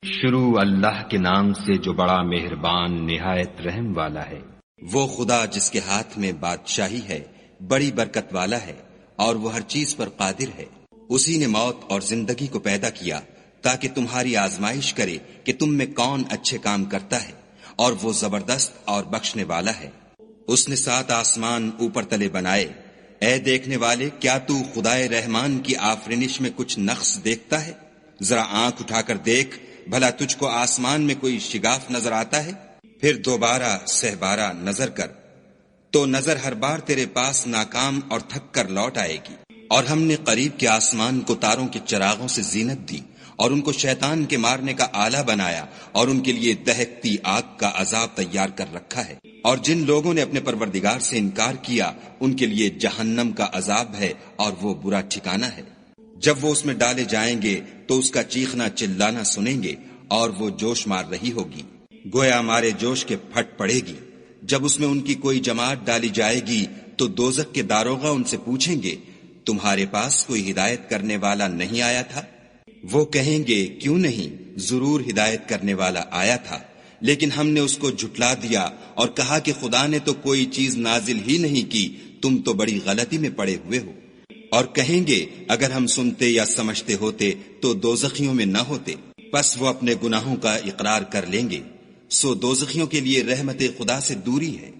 شروع اللہ کے نام سے جو بڑا مہربان نہایت رحم والا ہے۔ وہ خدا جس کے ہاتھ میں بادشاہی ہے، بڑی برکت والا ہے، اور وہ ہر چیز پر قادر ہے۔ اسی نے موت اور زندگی کو پیدا کیا تاکہ تمہاری آزمائش کرے کہ تم میں کون اچھے کام کرتا ہے، اور وہ زبردست اور بخشنے والا ہے۔ اس نے 7 آسمان اوپر تلے بنائے۔ اے دیکھنے والے، کیا تو خدائے رحمان کی آفرینش میں کچھ نقص دیکھتا ہے؟ ذرا آنکھ اٹھا کر دیکھ، بھلا تجھ کو آسمان میں کوئی شگاف نظر آتا ہے؟ پھر دوبارہ سہبارہ نظر کر تو نظر ہر بار تیرے پاس ناکام اور تھک کر لوٹ آئے گی۔ اور ہم نے قریب کے آسمان کو تاروں کے چراغوں سے زینت دی، اور ان کو شیطان کے مارنے کا آلہ بنایا، اور ان کے لیے دہکتی آگ کا عذاب تیار کر رکھا ہے۔ اور جن لوگوں نے اپنے پروردگار سے انکار کیا، ان کے لیے جہنم کا عذاب ہے، اور وہ برا ٹھکانہ ہے۔ جب وہ اس میں ڈالے جائیں گے تو اس کا چیخنا چلانا سنیں گے، اور وہ جوش مار رہی ہوگی، گویا مارے جوش کے پھٹ پڑے گی۔ جب اس میں ان کی کوئی جماعت ڈالی جائے گی تو دوزخ کے داروغہ ان سے پوچھیں گے، تمہارے پاس کوئی ہدایت کرنے والا نہیں آیا تھا؟ وہ کہیں گے، کیوں نہیں، ضرور ہدایت کرنے والا آیا تھا، لیکن ہم نے اس کو جھٹلا دیا اور کہا کہ خدا نے تو کوئی چیز نازل ہی نہیں کی، تم تو بڑی غلطی میں پڑے ہوئے ہو۔ اور کہیں گے، اگر ہم سنتے یا سمجھتے ہوتے تو دوزخیوں میں نہ ہوتے۔ پس وہ اپنے گناہوں کا اقرار کر لیں گے، سو دوزخیوں کے لیے رحمت خدا سے دوری ہے۔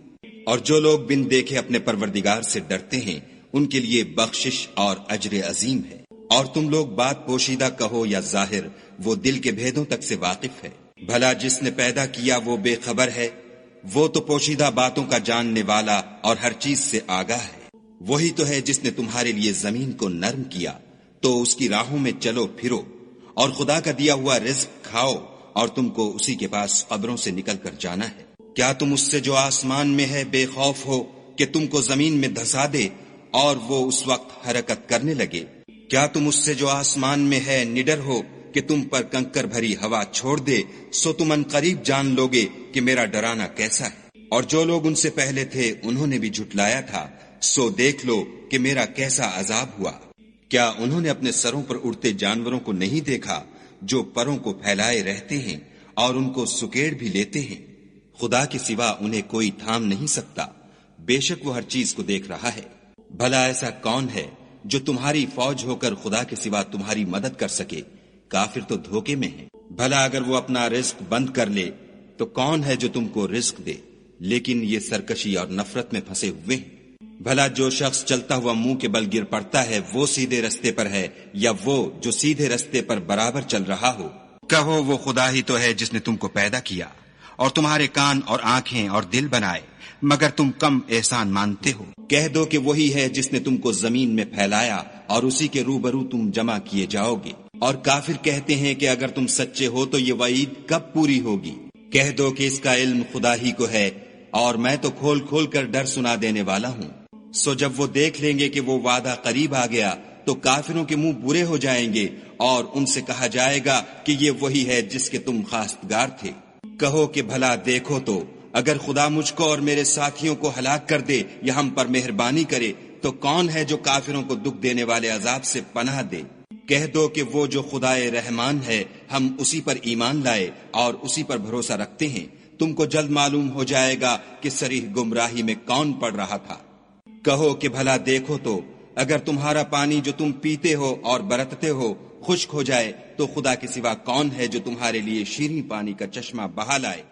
اور جو لوگ بن دیکھے اپنے پروردگار سے ڈرتے ہیں، ان کے لیے بخشش اور اجر عظیم ہے۔ اور تم لوگ بات پوشیدہ کہو یا ظاہر، وہ دل کے بھیدوں تک سے واقف ہے۔ بھلا جس نے پیدا کیا وہ بے خبر ہے؟ وہ تو پوشیدہ باتوں کا جاننے والا اور ہر چیز سے آگاہ ہے۔ وہی تو ہے جس نے تمہارے لیے زمین کو نرم کیا، تو اس کی راہوں میں چلو پھرو، اور خدا کا دیا ہوا رزق کھاؤ، اور تم کو اسی کے پاس قبروں سے نکل کر جانا ہے۔ کیا تم اس سے جو آسمان میں ہے بے خوف ہو کہ تم کو زمین میں دھسا دے اور وہ اس وقت حرکت کرنے لگے؟ کیا تم اس سے جو آسمان میں ہے نڈر ہو کہ تم پر کنکر بھری ہوا چھوڑ دے؟ سو تم ان قریب جان لوگے کہ میرا ڈرانا کیسا ہے۔ اور جو لوگ ان سے پہلے تھے انہوں نے بھی جھٹلایا تھا، سو دیکھ لو کہ میرا کیسا عذاب ہوا۔ کیا انہوں نے اپنے سروں پر اڑتے جانوروں کو نہیں دیکھا جو پروں کو پھیلائے رہتے ہیں اور ان کو سکیڑ بھی لیتے ہیں؟ خدا کے سوا انہیں کوئی تھام نہیں سکتا، بے شک وہ ہر چیز کو دیکھ رہا ہے۔ بھلا ایسا کون ہے جو تمہاری فوج ہو کر خدا کے سوا تمہاری مدد کر سکے؟ کافر تو دھوکے میں ہیں۔ بھلا اگر وہ اپنا رزق بند کر لے تو کون ہے جو تم کو رزق دے؟ لیکن یہ سرکشی اور نفرت میں پھنسے ہوئے ہیں۔ بھلا جو شخص چلتا ہوا منہ کے بل گر پڑتا ہے وہ سیدھے رستے پر ہے، یا وہ جو سیدھے رستے پر برابر چل رہا ہو؟ کہو، وہ خدا ہی تو ہے جس نے تم کو پیدا کیا اور تمہارے کان اور آنکھیں اور دل بنائے، مگر تم کم احسان مانتے ہو۔ کہہ دو کہ وہی ہے جس نے تم کو زمین میں پھیلایا اور اسی کے روبرو تم جمع کیے جاؤ گے۔ اور کافر کہتے ہیں کہ اگر تم سچے ہو تو یہ وعید کب پوری ہوگی؟ کہہ دو کہ اس کا علم خدا ہی کو ہے، اور میں تو کھول کھول کر ڈر سنا دینے والا ہوں۔ سو جب وہ دیکھ لیں گے کہ وہ وعدہ قریب آ گیا تو کافروں کے منہ برے ہو جائیں گے، اور ان سے کہا جائے گا کہ یہ وہی ہے جس کے تم خواستگار تھے۔ کہو کہ بھلا دیکھو تو، اگر خدا مجھ کو اور میرے ساتھیوں کو ہلاک کر دے یا ہم پر مہربانی کرے تو کون ہے جو کافروں کو دکھ دینے والے عذاب سے پناہ دے؟ کہہ دو کہ وہ جو خدائے رحمان ہے، ہم اسی پر ایمان لائے اور اسی پر بھروسہ رکھتے ہیں۔ تم کو جلد معلوم ہو جائے گا کہ صریح گمراہی میں کون پڑ رہا تھا۔ کہو کہ بھلا دیکھو تو، اگر تمہارا پانی جو تم پیتے ہو اور برتتے ہو خشک ہو جائے تو خدا کے سوا کون ہے جو تمہارے لیے شیریں پانی کا چشمہ بہا لائے؟